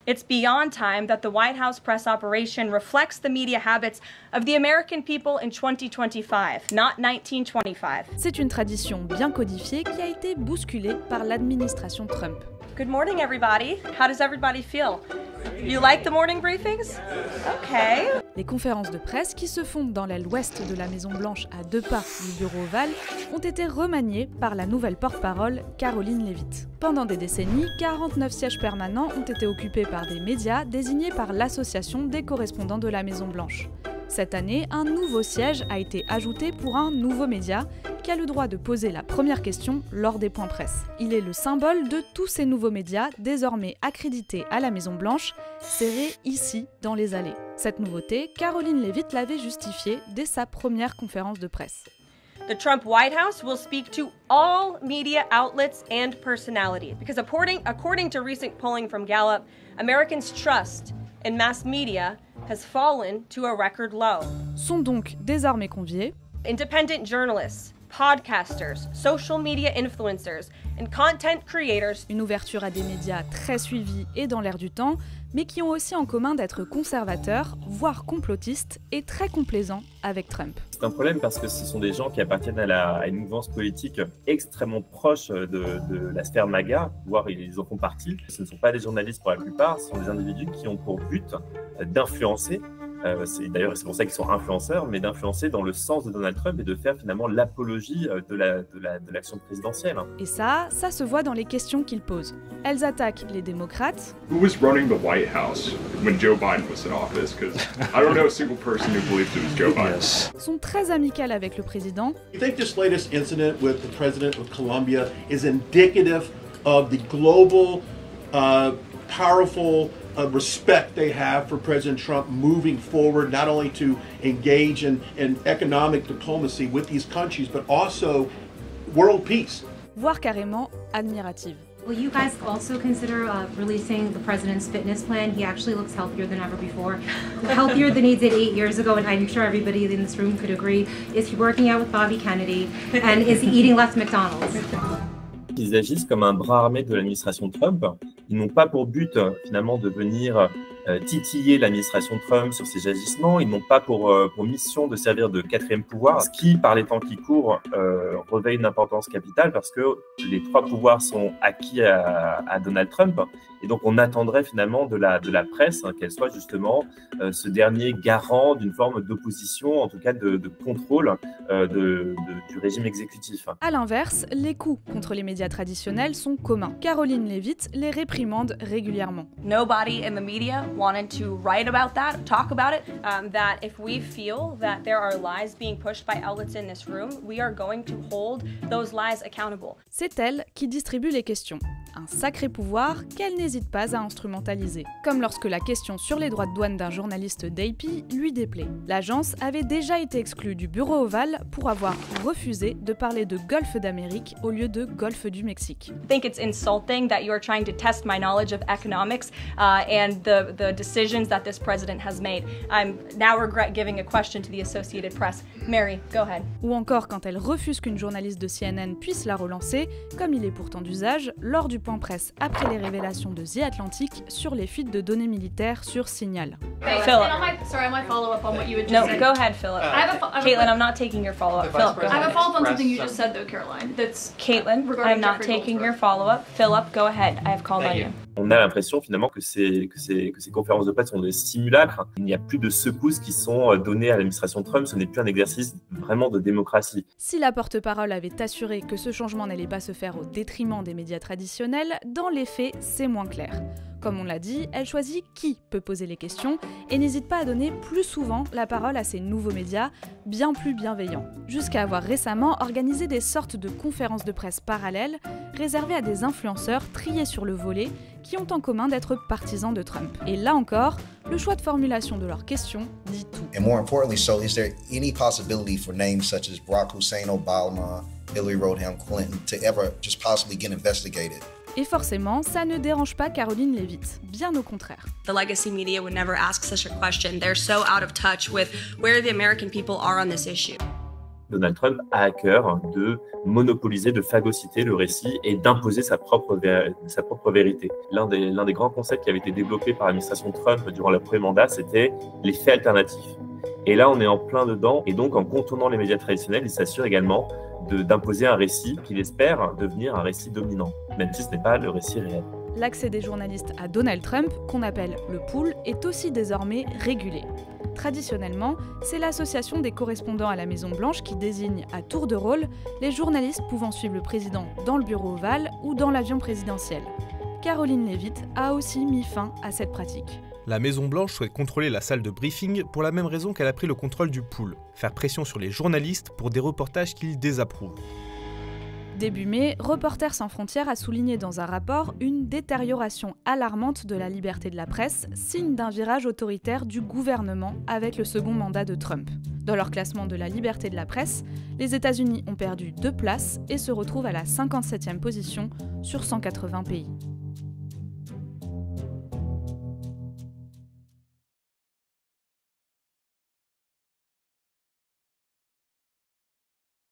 It's beyond time that the White House press operation reflects the media habits of the American people in 2025, not 1925. C'est une tradition bien codifiée qui a été bousculée par l'administration Trump. Good morning, everybody. How does everybody feel? You like the morning briefings? Okay. Les conférences de presse, qui se font dans l'aile ouest de la Maison-Blanche à 2 pas du bureau ovale, ont été remaniées par la nouvelle porte-parole Karoline Leavitt. Pendant des décennies, 49 sièges permanents ont été occupés par des médias désignés par l'Association des correspondants de la Maison-Blanche. Cette année, un nouveau siège a été ajouté pour un nouveau média qui a le droit de poser la première question lors des points presse. Il est le symbole de tous ces nouveaux médias désormais accrédités à la Maison-Blanche, serrés ici dans les allées. Cette nouveauté, Karoline Leavitt l'avait justifiée dès sa première conférence de presse. The Trump White House will speak to all media outlets and personalities because according to recent polling from Gallup, Americans' trust in mass media has fallen to a record low. Sont donc désormais conviés independent journalists, podcasters, social media influencers, and content creators. Une ouverture à des médias très suivis et dans l'air du temps, mais qui ont aussi en commun d'être conservateurs, voire complotistes, et très complaisants avec Trump. C'est un problème parce que ce sont des gens qui appartiennent à une mouvance politique extrêmement proche de la sphère MAGA, voire ils en font partie. Ce ne sont pas des journalistes pour la plupart, ce sont des individus qui ont pour but d'influencer. D'ailleurs, c'est pour ça qu'ils sont influenceurs, mais d'influencer dans le sens de Donald Trump et de faire finalement l'apologie de l'action présidentielle. Et ça se voit dans les questions qu'ils posent. Elles attaquent les démocrates. Who was running the White House when Joe Biden was in office? Because I don't know a single person who believes it was Joe Biden. Sont très amicales avec le président. You think this latest incident with the president of Colombia is indicative of the global, powerful respect they have for President Trump moving forward, not only to engage in economic diplomacy with these countries, but also world peace. Voire carrément admirative. Will you guys also consider releasing the president's fitness plan? He actually looks healthier than ever before. Healthier than he did 8 years ago, and I'm sure everybody in this room could agree. Is he working out with Bobby Kennedy? And is he eating less McDonald's? Ils agissent comme un bras armé de l'administration Trump. Ils n'ont pas pour but finalement de venir titiller l'administration Trump sur ses agissements. Ils n'ont pas pour mission de servir de quatrième pouvoir, ce qui, par les temps qui courent, revêt une importance capitale parce que les 3 pouvoirs sont acquis à Donald Trump. Et donc, on attendrait finalement de la presse qu'elle soit justement ce dernier garant d'une forme d'opposition, en tout cas de contrôle du régime exécutif. À l'inverse, les coups contre les médias traditionnels sont communs. Karoline Leavitt les réprimande régulièrement. Nobody in the media wanted to write about that, talk about it, that if we feel that there are lies being pushed by outlets in this room, we are going to hold those lies accountable. C'est elle qui distribue les questions. Un sacré pouvoir qu'elle n'hésite pas à instrumentaliser. Comme lorsque la question sur les droits de douane d'un journaliste d'AP lui déplaît. L'agence avait déjà été exclue du bureau ovale pour avoir refusé de parler de Golfe d'Amérique au lieu de Golfe du Mexique. I think it's insulting that you are trying to test my knowledge of economics and the decisions that this president has made. I now regret giving a question to the Associated Press. Mary, go ahead. Ou encore quand elle refuse qu'une journaliste de CNN puisse la relancer, comme il est pourtant d'usage, lors du point presse après les révélations de The Atlantic sur les fuites de données militaires sur Signal. Philip. Sorry, I might follow up on what you had just No, said. go ahead, Philip. Caitlin, I'm not taking your follow-up. Philip, go I have a ahead. follow-up on something you just said, though, Caroline. That's Caitlin, regarding I'm not Jeffrey taking Goldsberg. your follow-up. Philip, go ahead. I have called on you. On a l'impression finalement que ces conférences de presse sont des simulacres. Il n'y a plus de secousses qui sont données à l'administration Trump. Ce n'est plus un exercice vraiment de démocratie. Si la porte-parole avait assuré que ce changement n'allait pas se faire au détriment des médias traditionnels, dans les faits, c'est moins clair. Comme on l'a dit, elle choisit qui peut poser les questions et n'hésite pas à donner plus souvent la parole à ces nouveaux médias, bien plus bienveillants. Jusqu'à avoir récemment organisé des sortes de conférences de presse parallèles, réservées à des influenceurs triés sur le volet, qui ont en commun d'être partisans de Trump. Et là encore, le choix de formulation de leurs questions dit tout. And more importantly, so is there any possibility for names such as Barack Hussein Obama, Hillary Rodham Clinton to ever just possibly get investigated? Et forcément, ça ne dérange pas Karoline Leavitt, bien au contraire. The legacy media would never ask such a question. They're so out of touch with where the American people are on this issue. Donald Trump a à cœur de monopoliser, de phagocyter le récit et d'imposer sa propre vérité. L'un des grands concepts qui avait été développé par l'administration Trump durant le premier mandat, c'était les faits alternatifs. Et là, on est en plein dedans, et donc en contournant les médias traditionnels, il s'assure également d'imposer un récit qu'il espère devenir un récit dominant, même si ce n'est pas le récit réel. L'accès des journalistes à Donald Trump, qu'on appelle le pool, est aussi désormais régulé. Traditionnellement, c'est l'association des correspondants à la Maison-Blanche qui désigne à tour de rôle les journalistes pouvant suivre le président dans le bureau ovale ou dans l'avion présidentiel. Caroline Leavitt a aussi mis fin à cette pratique. La Maison-Blanche souhaite contrôler la salle de briefing pour la même raison qu'elle a pris le contrôle du pool, faire pression sur les journalistes pour des reportages qu'ils désapprouvent. Début mai, Reporters sans frontières a souligné dans un rapport une détérioration alarmante de la liberté de la presse, signe d'un virage autoritaire du gouvernement avec le second mandat de Trump. Dans leur classement de la liberté de la presse, les États-Unis ont perdu 2 places et se retrouvent à la 57e position sur 180 pays.